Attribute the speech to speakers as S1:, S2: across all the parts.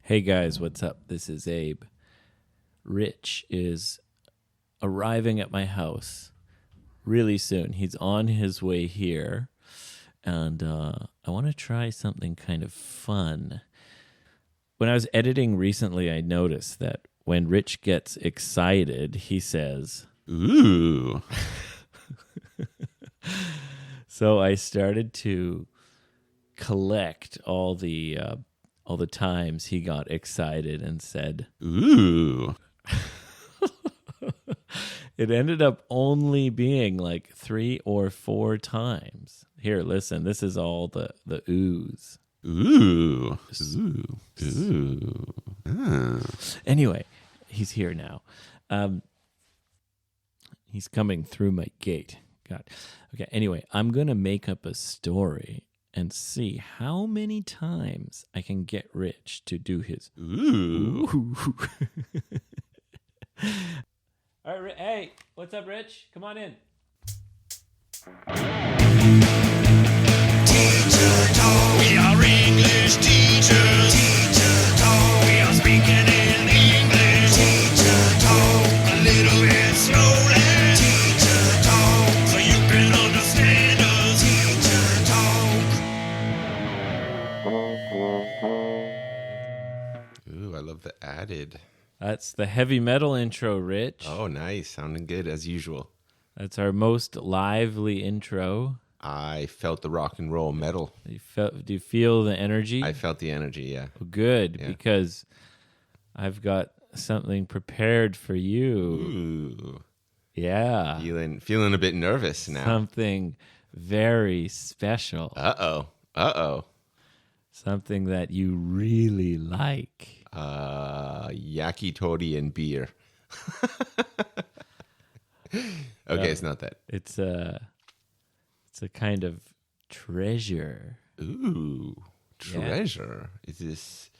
S1: Hey guys, what's up? This is Abe. Rich is arriving at my house really soon. He's on his way here, and I want to try something kind of fun. When I was editing recently, I noticed that when Rich gets excited, he says,
S2: "Ooh."
S1: So I started to collect all the times he got excited and said,
S2: "Ooh."
S1: It ended up only being like 3 or 4 times. Here, listen, this is all the oohs.
S2: Ooh. Ooh. Ooh. Ah.
S1: Anyway, he's here now. He's coming through my gate. God. Okay, anyway, I'm going to make up a story and see how many times I can get Rich to do his
S2: Ooh.
S1: All right, hey, what's up, Rich? Come on in.
S3: Teacher talk. We are English teachers. Teacher talk. We are speaking in English. Teacher talk. A little bit slowly. Teacher talk. So you can understand us. Teacher talk.
S2: Ooh, I love the added.
S1: That's the heavy metal intro, Rich.
S2: Oh, nice. Sounding good as usual.
S1: That's our most lively intro.
S2: I felt the rock and roll metal.
S1: Do you feel the energy?
S2: I felt the energy, yeah.
S1: Oh, good,
S2: Yeah.
S1: because I've got something prepared for you.
S2: Ooh.
S1: Yeah.
S2: Feeling a bit nervous now.
S1: Something very special.
S2: Uh-oh. Uh-oh.
S1: Something that you really like.
S2: Yakitori and beer. Okay, it's not that.
S1: It's a kind of treasure.
S2: Ooh, treasure. Is this...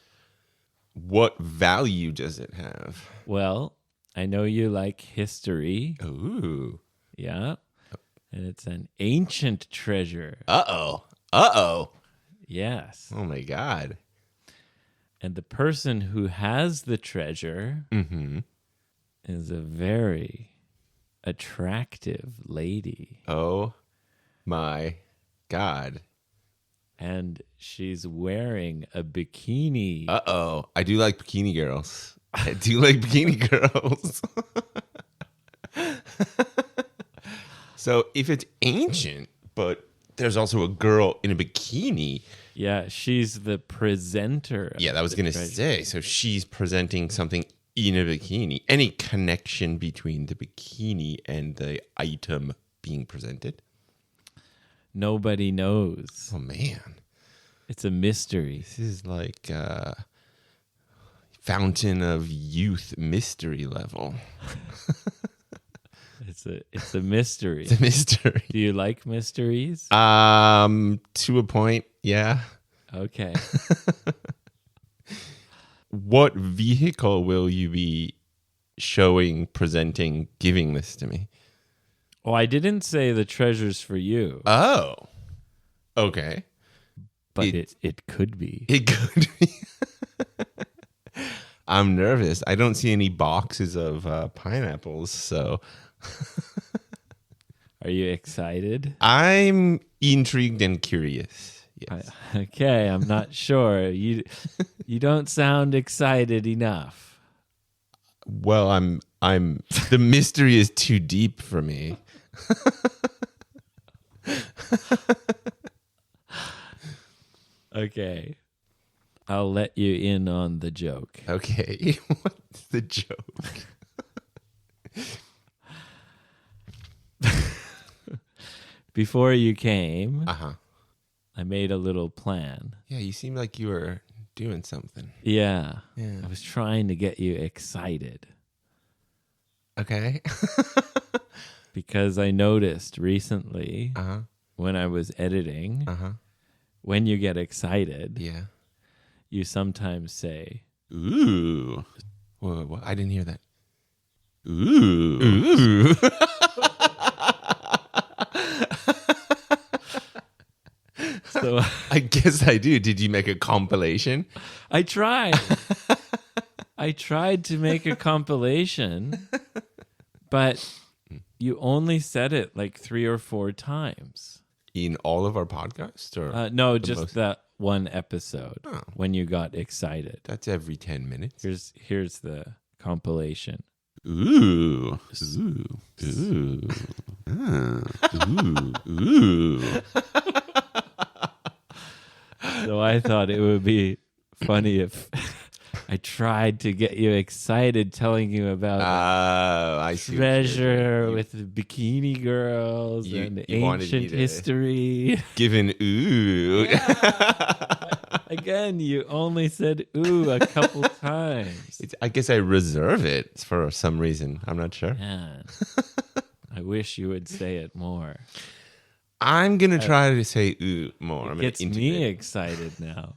S2: What value does it have?
S1: Well, I know you like history.
S2: Ooh.
S1: Yeah. And it's an ancient treasure.
S2: Uh-oh. Uh-oh.
S1: Yes.
S2: Oh, my God.
S1: And the person who has the treasure is a very attractive lady.
S2: Oh, my God.
S1: And she's wearing a bikini.
S2: Uh-oh. I do like bikini girls. I do like bikini girls. So if it's ancient, but there's also a girl in a bikini...
S1: Yeah, she's the presenter.
S2: Yeah, that was going to say. So she's presenting something in a bikini. Any connection between the bikini and the item being presented?
S1: Nobody knows.
S2: Oh, man.
S1: It's a mystery.
S2: This is like Fountain of Youth mystery level.
S1: It's a mystery.
S2: It's a mystery.
S1: Do you like mysteries?
S2: To a point, yeah.
S1: Okay.
S2: What vehicle will you be showing, presenting, giving this to me?
S1: Oh, I didn't say the treasure's for you,
S2: Oh, okay.
S1: but it could be.
S2: It could be. I'm nervous. I don't see any boxes of pineapples, so...
S1: Are you excited?
S2: I'm intrigued and curious. Yes.
S1: Okay, I'm not sure. You don't sound excited enough.
S2: Well, I'm the mystery is too deep for me.
S1: Okay. I'll let you in on the joke.
S2: Okay. What's the joke?
S1: Before you came,
S2: Uh-huh.
S1: I made a little plan.
S2: Yeah, you seem like you were doing something.
S1: Yeah.
S2: Yeah.
S1: I was trying to get you excited
S2: Okay.
S1: because I noticed recently
S2: Uh-huh.
S1: when I was editing,
S2: Uh-huh.
S1: when you get excited,
S2: Yeah.
S1: you sometimes say,
S2: Ooh. Whoa, I didn't hear that. Ooh. Ooh.
S1: So
S2: I guess I do. Did you make a compilation?
S1: I tried. I tried to make a compilation, but you only said it like 3 or 4 times.
S2: In all of our podcasts? Or
S1: No,
S2: the
S1: just
S2: most?
S1: that one episode
S2: Oh.
S1: when you got excited.
S2: That's every 10 minutes.
S1: Here's the compilation.
S2: Ooh. Ooh. Ooh. Ooh. Ooh.
S1: So I thought it would be funny if I tried to get you excited telling you about
S2: I see. what you're
S1: treasure
S2: doing.
S1: with the bikini girls and
S2: you wanted me
S1: ancient
S2: to-
S1: history.
S2: Given ooh.
S1: Again, you only said ooh a couple times.
S2: I guess I reserve it for some reason. I'm not sure.
S1: Man, I wish you would say it more.
S2: I'm going to try to say ooh more. I'm
S1: It gets
S2: gonna
S1: me
S2: integrate.
S1: excited now.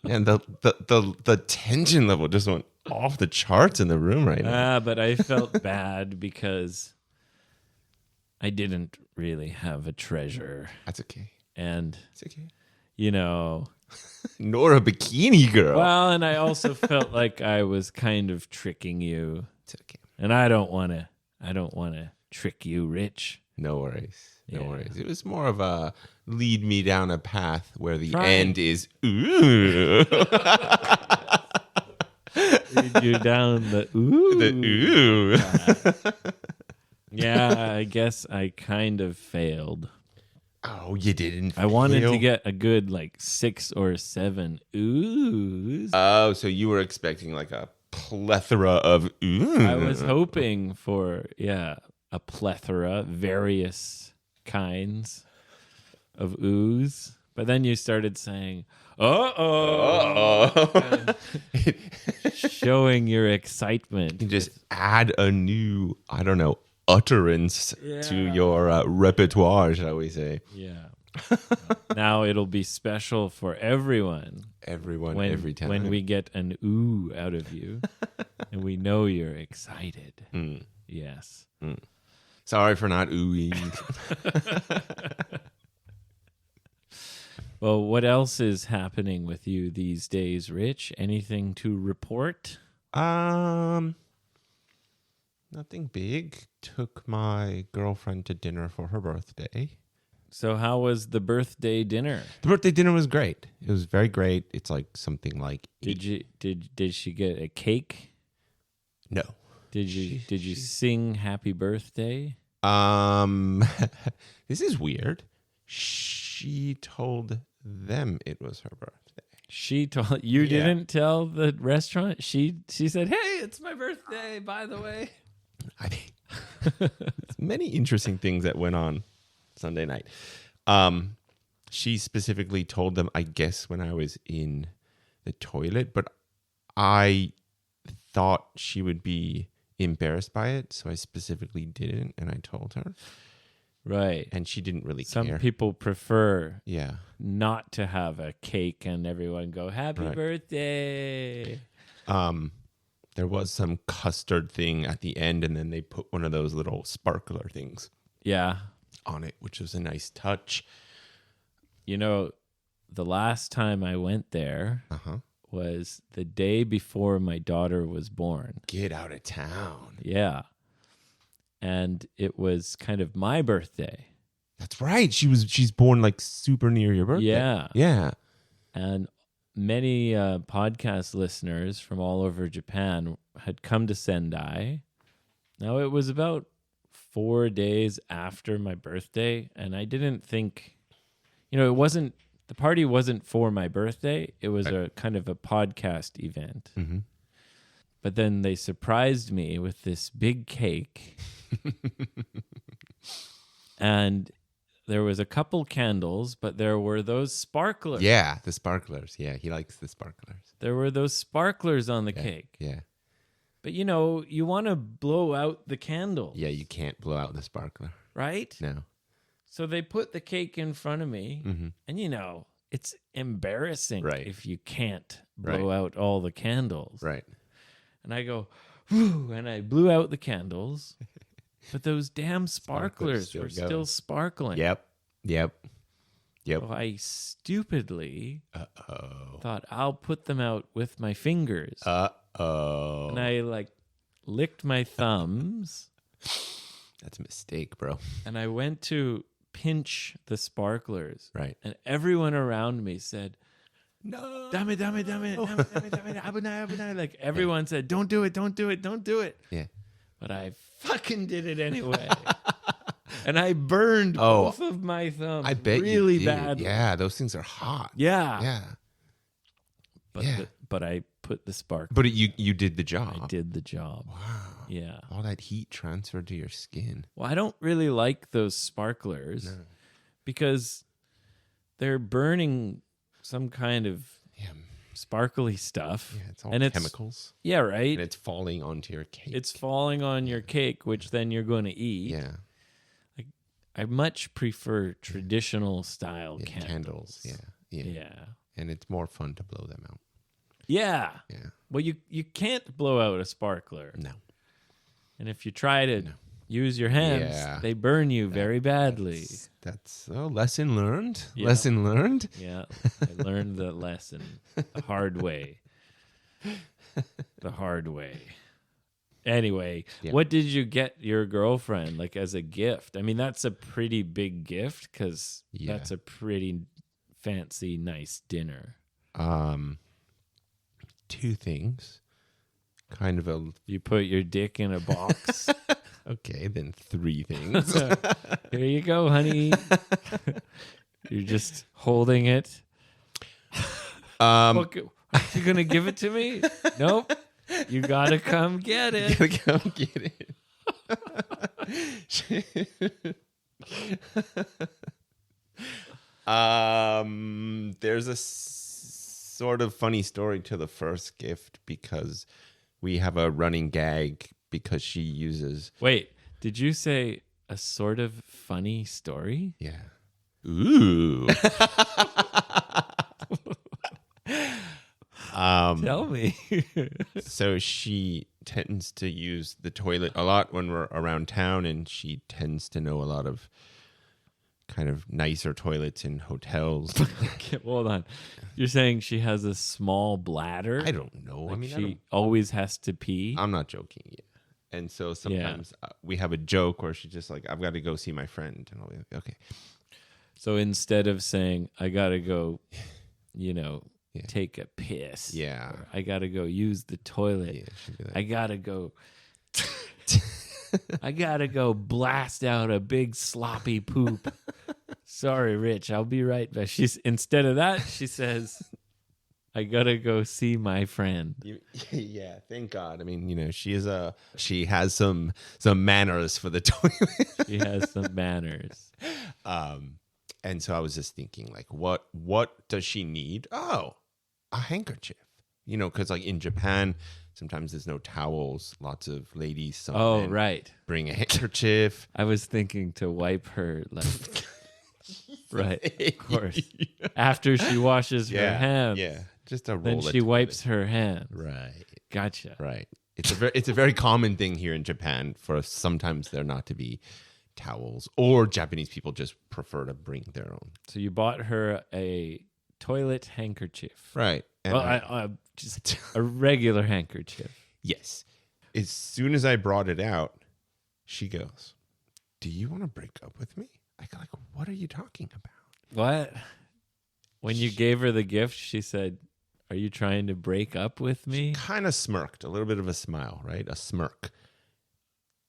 S2: And the tension level just went off the charts in the room right now.
S1: But I felt bad because I didn't really have a treasure.
S2: That's okay.
S1: And,
S2: It's okay.
S1: you know,
S2: Nor a bikini girl.
S1: well, and I also felt like I was kind of tricking you.
S2: It's okay.
S1: And I don't want to trick you, Rich.
S2: No worries. No
S1: Yeah.
S2: worries. It was more of a lead me down a path where the
S1: Try.
S2: end is ooh.
S1: Lead you down the ooh.
S2: The ooh.
S1: Yeah, I guess I kind of failed.
S2: Oh, you didn't.
S1: I wanted
S2: fail?
S1: to get a good like 6 or 7 oohs.
S2: Oh, so you were expecting like a plethora of ooh.
S1: I was hoping for a plethora, various kinds of oohs. But then you started saying,
S2: Uh-oh.
S1: showing your excitement.
S2: You can just add a new, I don't know, utterance to your repertoire, shall we say.
S1: Yeah. Now it'll be special for everyone
S2: Everyone,
S1: when,
S2: every time.
S1: when we get an ooh out of you and we know you're excited. Yes.
S2: Sorry for not oohing.
S1: Well, what else is happening with you these days, Rich? Anything to report?
S2: Nothing big. Took my girlfriend to dinner for her birthday.
S1: So how was the birthday dinner?
S2: The birthday dinner was great. It was very great. It's like something like
S1: Did she get a cake?
S2: no.
S1: Did you sing happy birthday?
S2: This is weird. She told them it was her birthday.
S1: She told you
S2: Yeah.
S1: didn't tell the restaurant? She said, "Hey, it's my birthday, by the way."
S2: I mean, many interesting things that went on Sunday night. She specifically told them, I guess, when I was in the toilet, but I thought she would be embarrassed by it, so I specifically didn't, and I told her,
S1: Right.
S2: and she didn't really
S1: Some
S2: care.
S1: people prefer
S2: Yeah.
S1: not to have a cake and everyone go, "Happy
S2: Right.
S1: birthday."
S2: There was some custard thing at the end, and then they put one of those little sparkler things
S1: Yeah.
S2: on it, which was a nice touch.
S1: You know, the last time I went there was the day before my daughter was born.
S2: Get out of town.
S1: Yeah. And it was kind of my birthday.
S2: That's right. She's born like super near your birthday.
S1: Yeah.
S2: Yeah.
S1: And many podcast listeners from all over Japan had come to Sendai. Now, it was about 4 days after my birthday, and I didn't think, the party wasn't for my birthday. It was a kind of a podcast event.
S2: Mm-hmm.
S1: But then they surprised me with this big cake. And there was a couple candles, but there were those sparklers.
S2: Yeah, the sparklers. Yeah, he likes the sparklers.
S1: There were those sparklers on the cake.
S2: Yeah.
S1: But you want to blow out the candle,
S2: Yeah, you can't blow out the sparkler.
S1: right?
S2: No.
S1: So they put the cake in front of me, and it's embarrassing
S2: Right.
S1: if you can't blow out all the candles.
S2: Right.
S1: And I go, whoo, and I blew out the candles, but those damn sparklers
S2: still
S1: were
S2: going.
S1: still sparkling.
S2: Yep. Yep.
S1: So I stupidly
S2: Uh-oh.
S1: thought I'll put them out with my fingers.
S2: Uh-oh.
S1: And I like licked my thumbs
S2: That's a mistake, bro.
S1: and I went to pinch the sparklers.
S2: Right.
S1: And everyone around me said,
S2: No.
S1: damn it. Like everyone said, don't do it.
S2: Yeah.
S1: But I fucking did it anyway. And I burned
S2: Oh,
S1: both of my thumbs
S2: I bet
S1: really
S2: you did.
S1: badly.
S2: Yeah, those things are hot.
S1: Yeah.
S2: Yeah.
S1: But,
S2: Yeah.
S1: but I put the spark.
S2: But you did the job.
S1: I did the job.
S2: Wow.
S1: Yeah.
S2: All that heat transferred to your skin.
S1: Well, I don't really like those sparklers because they're burning some kind of
S2: Yeah.
S1: sparkly stuff.
S2: Yeah, it's all
S1: and
S2: chemicals.
S1: Yeah, right.
S2: And it's falling onto your cake.
S1: It's falling on your cake, which then you're going to eat.
S2: yeah.
S1: I much prefer traditional style
S2: Yeah,
S1: candles.
S2: Yeah. Yeah.
S1: Yeah.
S2: And it's more fun to blow them out.
S1: Yeah.
S2: Yeah.
S1: Well, you can't blow out a sparkler.
S2: No.
S1: And if you try to use your hands,
S2: Yeah.
S1: they burn you very badly.
S2: That's lesson learned.
S1: Yeah.
S2: Lesson learned.
S1: Yeah. I learned the lesson the hard way. The hard way. Anyway, what did you get your girlfriend like as a gift? I mean, that's a pretty big gift because that's a pretty fancy, nice dinner.
S2: Two things. Kind of a
S1: You put your dick in a box.
S2: okay, then three things.
S1: Here you go, honey. You're just holding it. What, are you gonna give it to me? Nope. You gotta come get it.
S2: Gotta come get it. There's a sort of funny story to the first gift because we have a running gag because she uses.
S1: Wait, did you say a sort of funny story?
S2: Yeah. Ooh.
S1: Tell me.
S2: So she tends to use the toilet a lot when we're around town, and she tends to know a lot of kind of nicer toilets in hotels.
S1: Okay, hold on. You're saying she has a small bladder?
S2: I don't know.
S1: Like
S2: I mean,
S1: she always has to pee?
S2: I'm not joking. Yeah. And so sometimes we have a joke where she's just like, I've got to go see my friend. And I'll be like, okay.
S1: So instead of saying, I got to go, take a piss.
S2: Yeah.
S1: Or, I got to go use the toilet.
S2: Yeah, she'd be like,
S1: I got to go. I got to go blast out a big sloppy poop. Sorry, Rich. I'll be right back. Instead of that, she says, I got to go see my friend.
S2: yeah, thank God. I mean, she has some manners for the toilet.
S1: She has some manners.
S2: And so I was just thinking, like, what does she need? Oh, a handkerchief. Because like in Japan, sometimes there's no towels. Lots of ladies. Some men
S1: Right.
S2: bring a handkerchief.
S1: I was thinking to wipe her, like, right, of course. After she washes her hands.
S2: Yeah, just a roll.
S1: Then she wipes her hands.
S2: Right.
S1: Gotcha.
S2: Right. It's a very common thing here in Japan for sometimes there not to be towels, or Japanese people just prefer to bring their own.
S1: So you bought her a toilet handkerchief.
S2: Right. And
S1: Well, just a regular handkerchief.
S2: yes. As soon as I brought it out, she goes, "Do you want to break up with me?" I go, like, "What are you talking about?"
S1: What? When you gave her the gift, she said, "Are you trying to break up with me?"
S2: Kind of smirked, a little bit of a smile, right? A smirk.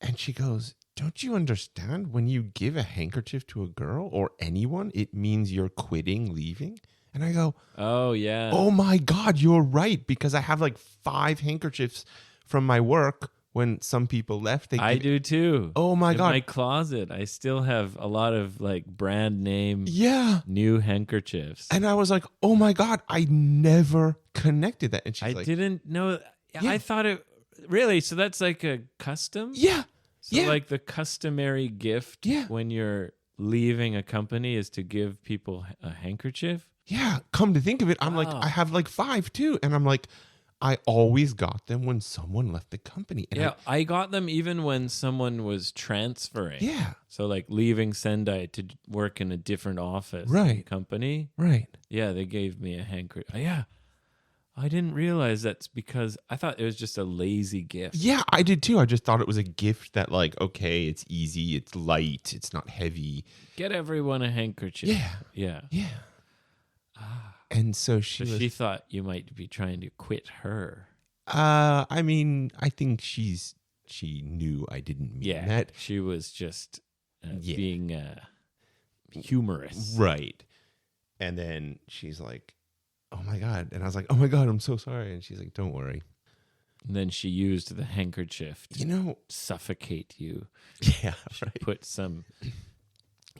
S2: And she goes, "Don't you understand? When you give a handkerchief to a girl or anyone, it means you're quitting, leaving." And I go,
S1: Oh, yeah.
S2: "Oh my God, you're right." Because I have like 5 handkerchiefs from my work. When some people left,
S1: I do too.
S2: Oh my
S1: In
S2: God.
S1: my closet, I still have a lot of like brand name
S2: Yeah.
S1: new handkerchiefs.
S2: And I was like, "Oh my God, I never connected that." And she's
S1: I
S2: like,
S1: didn't know.
S2: Yeah.
S1: I thought it really. So that's like a custom.
S2: "Yeah.
S1: So
S2: yeah.
S1: like the customary gift
S2: Yeah.
S1: when you're leaving a company is to give people a handkerchief.
S2: Yeah, come to think of it, I'm like,
S1: Wow.
S2: I have like 5 too. And I'm like, I always got them when someone left the company. And
S1: Yeah, I got them even when someone was transferring.
S2: Yeah.
S1: So like leaving Sendai to work in a different office
S2: Right.
S1: company.
S2: Right.
S1: Yeah, they gave me a handkerchief. Yeah. I didn't realize that's because I thought it was just a lazy gift.
S2: Yeah, I did too. I just thought it was a gift that, like, okay, it's easy, it's light, it's not heavy.
S1: Get everyone a handkerchief.
S2: Yeah.
S1: Yeah.
S2: Yeah. And so
S1: So
S2: she
S1: she thought you might be trying to quit her.
S2: I mean, I think she knew I didn't mean
S1: Yeah.
S2: that.
S1: She was just
S2: Yeah.
S1: being humorous.
S2: Right. And then she's like, oh my God. And I was like, oh my God, I'm so sorry. And she's like, don't worry.
S1: And then she used the handkerchief to
S2: You know,
S1: suffocate you.
S2: yeah,
S1: She
S2: right.
S1: put some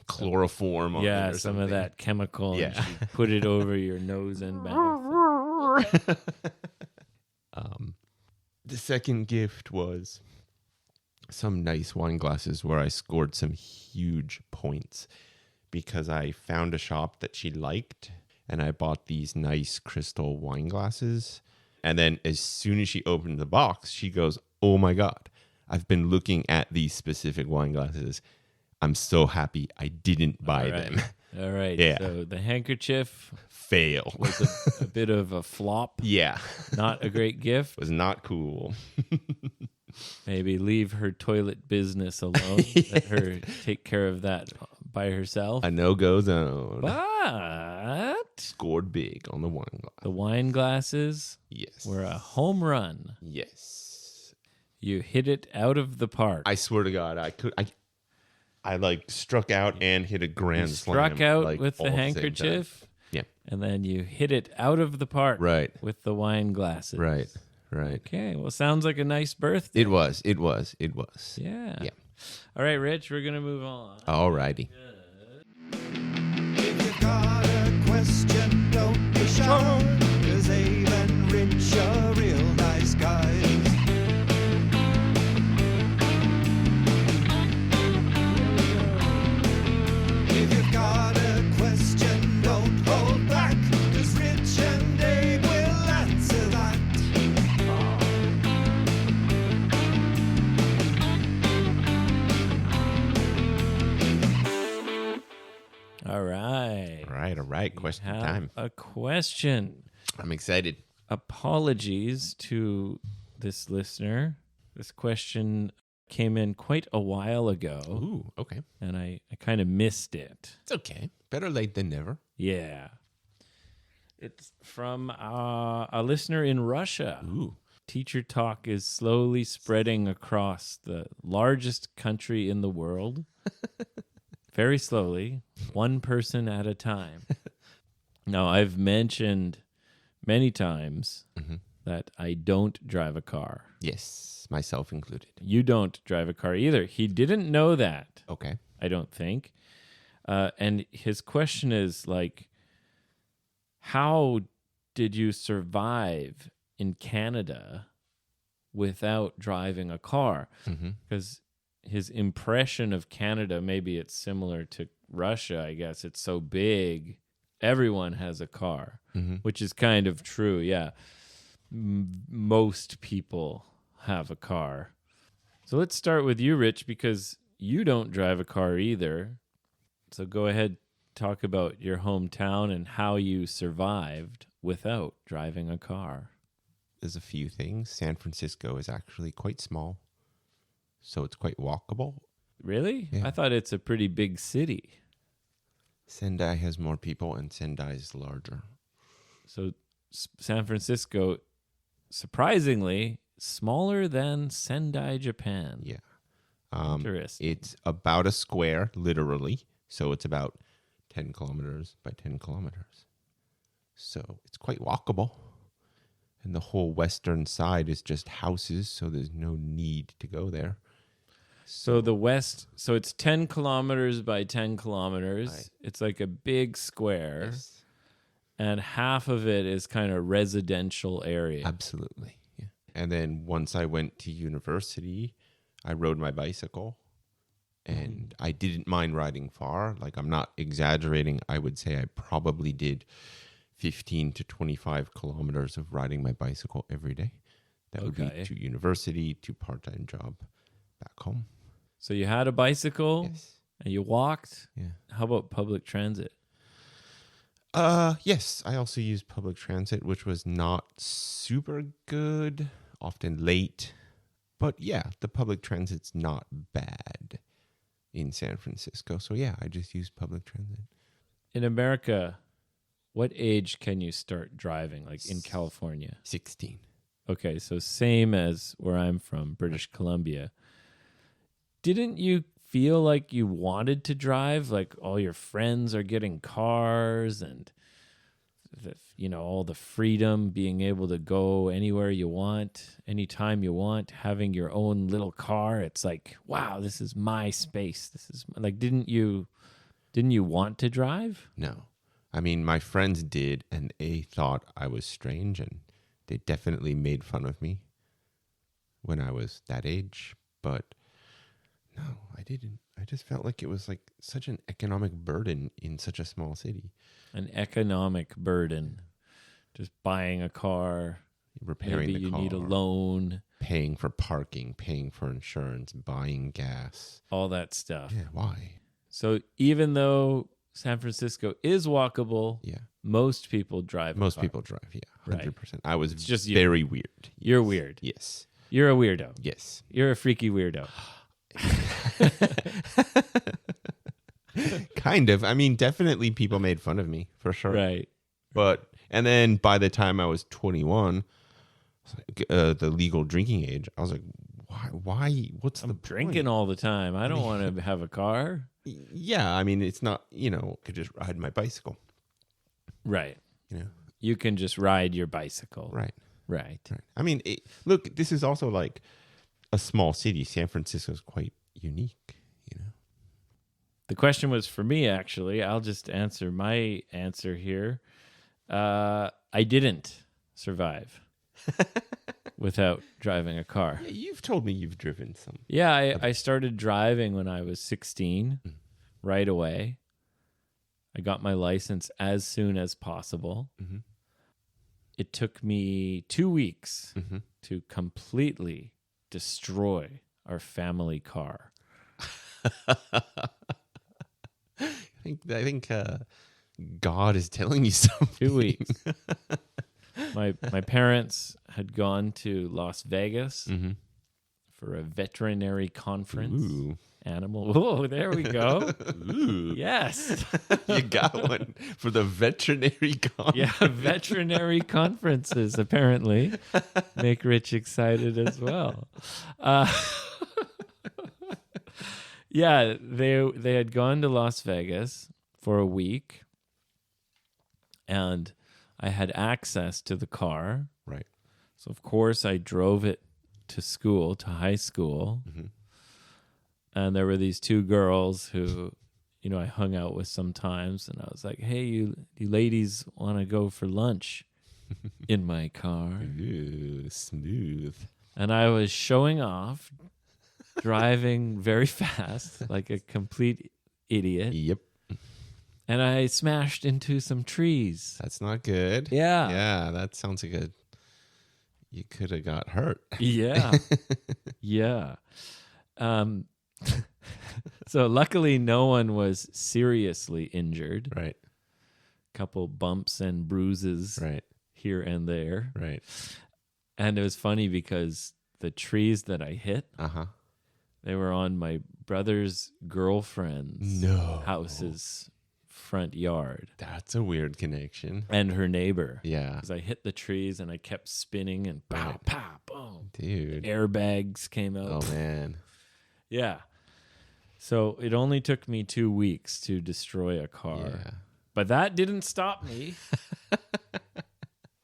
S2: Chloroform on it
S1: yeah,
S2: or
S1: some
S2: something.
S1: of that chemical
S2: Yeah.
S1: and she put it over your nose and mouth.
S2: The second gift was some nice wine glasses where I scored some huge points because I found a shop that she liked and I bought these nice crystal wine glasses. And then as soon as she opened the box, she goes, oh my God, I've been looking at these specific wine glasses. I'm so happy I didn't buy them.
S1: All right.
S2: Yeah.
S1: So the handkerchief
S2: Fail.
S1: was a bit of a flop.
S2: Yeah.
S1: Not a great gift.
S2: Was not cool.
S1: Maybe leave her toilet business alone. Let her take care of that by herself.
S2: A no-go zone.
S1: But
S2: Scored big on the wine glass.
S1: the wine glasses
S2: Yes.
S1: were a home run.
S2: Yes.
S1: You hit it out of the park.
S2: I swear to God, I like struck out and hit a grand
S1: You
S2: slam.
S1: struck out
S2: like,
S1: with
S2: all
S1: the
S2: at same time.
S1: handkerchief,
S2: Yeah.
S1: and then you hit it out of the park
S2: Right.
S1: with the wine glasses.
S2: Right. Right.
S1: Okay. Well, sounds like a nice birthday.
S2: It was.
S1: Yeah.
S2: Yeah.
S1: All right, Rich, we're going to move on.
S2: Alrighty.
S3: If you've got a question, don't be shy. 'Cause Abe and Rich are real nice guys. If you've got a question, don't hold back. 'Cause Rich and Abe will answer that.
S1: All right.
S2: All right. Question
S1: Have
S2: time.
S1: a question.
S2: I'm excited.
S1: Apologies to this listener. This question came in quite a while ago,
S2: Ooh, okay.
S1: and I kind of missed it.
S2: It's okay. Better late than never.
S1: Yeah. It's from a listener in Russia.
S2: Ooh.
S1: Teacher talk is slowly spreading across the largest country in the world. Very slowly, one person at a time. Now, I've mentioned many times that I don't drive a car.
S2: Yes, myself included.
S1: You don't drive a car either. He didn't know that,
S2: Okay.
S1: I don't think. And his question is like, how did you survive in Canada without driving a car? Because his impression of Canada, maybe it's similar to Russia, I guess. It's so big. Everyone has a car, which is kind of true. Yeah. Most people have a car. So let's start with you, Rich, because you don't drive a car either. So go ahead, talk about your hometown and how you survived without driving a car.
S2: There's a few things. San Francisco is actually quite small, so it's quite walkable.
S1: Really?
S2: Yeah.
S1: I thought it's a pretty big city.
S2: Sendai has more people, and Sendai is larger.
S1: So San Francisco, surprisingly, smaller than Sendai, Japan.
S2: Yeah.
S1: Interesting.
S2: It's about a square, literally. So it's about 10 kilometers by 10 kilometers. So it's quite walkable. And the whole western side is just houses, so there's no need to go there.
S1: So the west, so it's 10 kilometers by 10 kilometers.
S2: Right.
S1: It's like a big square,
S2: Yes.
S1: and half of it is kind of residential area.
S2: Absolutely. Yeah. And then once I went to university, I rode my bicycle. And I didn't mind riding far. Like, I'm not exaggerating. I would say I probably did 15 to 25 kilometers of riding my bicycle every day. That would be to university, to part-time job back home.
S1: So you had a bicycle and you walked?
S2: Yeah.
S1: How about public transit?
S2: Yes, I also used public transit, which was not super good, often late. But yeah, the public transit's not bad in San Francisco. So yeah, I just used public transit.
S1: In America, what age can you start driving, like in California?
S2: 16.
S1: Okay, so same as where I'm from, British Columbia. Didn't you feel like you wanted to drive? Like all your friends are getting cars and, all the freedom, being able to go anywhere you want, anytime you want, having your own little car. It's like, wow, this is my space. This is like, didn't you want to drive?
S2: No. I mean, my friends did, and they thought I was strange, and they definitely made fun of me when I was that age. But no, I didn't. I just felt like it was like such an economic burden in such a small city.
S1: An economic burden. Just buying a car.
S2: Repairing
S1: Maybe
S2: the car.
S1: You need a loan.
S2: Paying for parking, paying for insurance, buying gas.
S1: All that stuff.
S2: Yeah, why?
S1: So even though San Francisco is walkable, most people drive.
S2: Most people drive, 100%.
S1: Right.
S2: I was
S1: just
S2: very weird. Yes.
S1: You're weird.
S2: Yes.
S1: You're a weirdo.
S2: Yes.
S1: You're a freaky weirdo.
S2: Kind of. I mean, definitely people made fun of me, for sure.
S1: Right.
S2: And then by the time I was 21, the legal drinking age, I was like, why? What's the
S1: Drinking
S2: point?
S1: all the time. I don't want to have a car.
S2: Yeah, I mean, it's not, could just ride my bicycle.
S1: Right.
S2: You know?
S1: You can just ride your bicycle.
S2: Right.
S1: Right.
S2: I mean, look, this is also like a small city. San Francisco is quite unique,
S1: The question was for me, actually. I'll just answer my answer here. I didn't survive without driving a car.
S2: Yeah, you've told me you've driven some.
S1: Yeah, I started driving when I was 16, right away. I got my license as soon as possible.
S2: Mm-hmm.
S1: It took me 2 weeks to completely destroy our family car.
S2: I think God is telling you something.
S1: 2 weeks. My parents had gone to Las Vegas for a veterinary conference.
S2: Ooh.
S1: Animal. Oh, there we go.
S2: Ooh.
S1: Yes.
S2: You got one for the veterinary conference.
S1: Yeah, veterinary conferences apparently make Rich excited as well. Yeah, they had gone to Las Vegas for a week, and I had access to the car.
S2: Right.
S1: So, of course, I drove it to school, to high school. And there were these two girls who, I hung out with sometimes. And I was like, hey, you ladies want to go for lunch in my car?
S2: Ooh, smooth.
S1: And I was showing off, driving very fast, like a complete idiot.
S2: Yep.
S1: And I smashed into some trees.
S2: That's not good.
S1: Yeah.
S2: Yeah, that sounds like you could have got hurt.
S1: Yeah. Yeah. So luckily no one was seriously injured.
S2: Right.
S1: Couple bumps and bruises here and there.
S2: Right.
S1: And it was funny because the trees that I hit, they were on my brother's girlfriend's house's front yard.
S2: That's a weird connection.
S1: And her neighbor.
S2: Yeah.
S1: Because I hit the trees and I kept spinning and pow, pow, boom.
S2: Dude.
S1: Airbags came out.
S2: Oh, man.
S1: Yeah. So it only took me 2 weeks to destroy a car.
S2: Yeah.
S1: But that didn't stop me.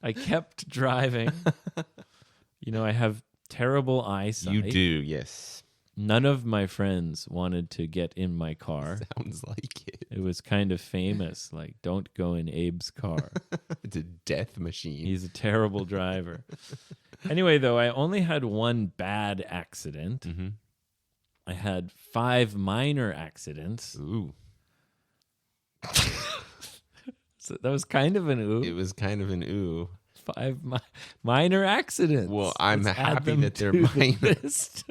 S1: I kept driving. I have terrible eyesight.
S2: You do, yes.
S1: None of my friends wanted to get in my car.
S2: Sounds like it.
S1: It was kind of famous, like, don't go in Abe's car.
S2: It's a death machine.
S1: He's a terrible driver. Anyway, though, I only had one bad accident. I had 5 minor accidents.
S2: Ooh.
S1: So that was kind of an ooh.
S2: It was kind of an ooh.
S1: 5 minor accidents.
S2: Well, I'm
S1: Let's add
S2: happy
S1: them
S2: that they're
S1: to the
S2: minor.
S1: list.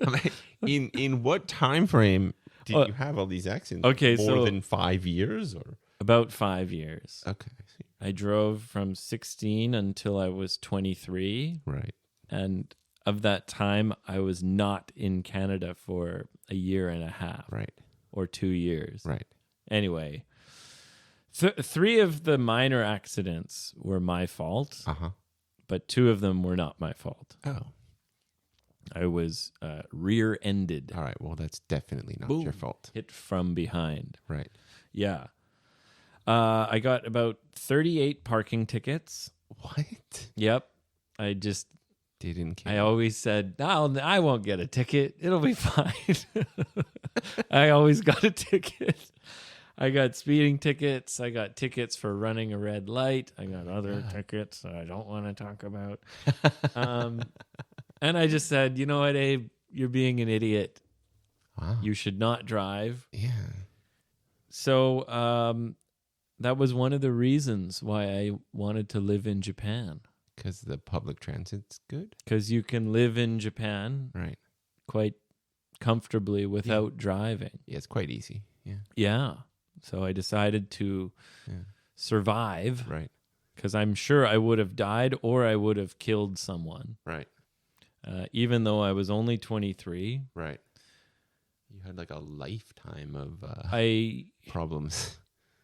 S2: In what time frame did you have all these accidents?
S1: Okay,
S2: more than 5 years, or
S1: About 5 years.
S2: okay,
S1: I drove from 16 until I was 23.
S2: right,
S1: And of that time, I was not in Canada for a year and a half
S2: right,
S1: or 2 years.
S2: right.
S1: Anyway, 3 of the minor accidents were my fault, but 2 of them were not my fault.
S2: Oh,
S1: I was rear-ended,
S2: all right. Well, that's definitely not
S1: Boom.
S2: your fault.
S1: hit from behind.
S2: Right.
S1: Yeah. I got about 38 parking tickets.
S2: What?
S1: Yep. I just,
S2: Didn't care.
S1: I always said, no, I won't get a ticket. It'll be fine. I always got a ticket. I got speeding tickets. I got tickets for running a red light. I got other tickets that I don't want to talk about. And I just said, you know what, Abe? You're being an idiot.
S2: Wow.
S1: You should not drive.
S2: Yeah.
S1: So that was one of the reasons why I wanted to live in Japan.
S2: Because the public transit's good.
S1: Because you can live in Japan
S2: Right.
S1: quite comfortably without driving.
S2: Yeah, it's quite easy. Yeah.
S1: Yeah. So I decided to survive
S2: Right.
S1: because I'm sure I would have died or I would have killed someone.
S2: Right.
S1: Even though I was only 23.
S2: Right. You had like a lifetime of
S1: I
S2: problems.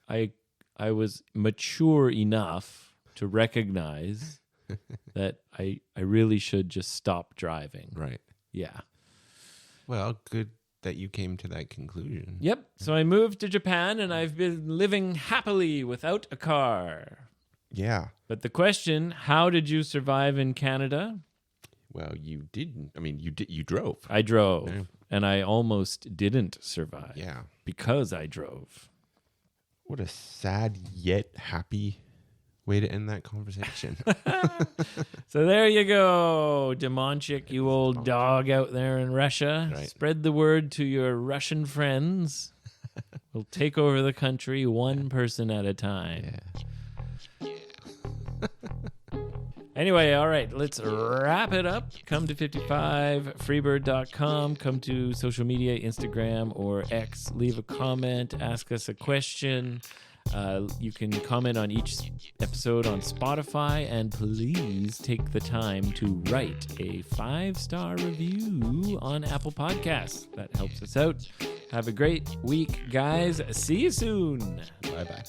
S1: I was mature enough to recognize that I really should just stop driving.
S2: Right.
S1: Yeah.
S2: Well, good that you came to that conclusion.
S1: Yep. So I moved to Japan and I've been living happily without a car.
S2: Yeah.
S1: But the question, how did you survive in Canada?
S2: Well, you didn't. I mean, you drove.
S1: I drove.
S2: Yeah.
S1: And I almost didn't survive.
S2: Yeah.
S1: Because I drove.
S2: What a sad yet happy way to end that conversation.
S1: So there you go, Demonchik, you old dog out there in Russia.
S2: Right.
S1: Spread the word to your Russian friends. We'll take over the country one person at a time.
S2: Yeah.
S1: Anyway, all right, let's wrap it up. Come to 55freebird.com. Come to social media, Instagram or X. Leave a comment. Ask us a question. You can comment on each episode on Spotify. And please take the time to write a 5-star review on Apple Podcasts. That helps us out. Have a great week, guys. See you soon.
S2: Bye-bye.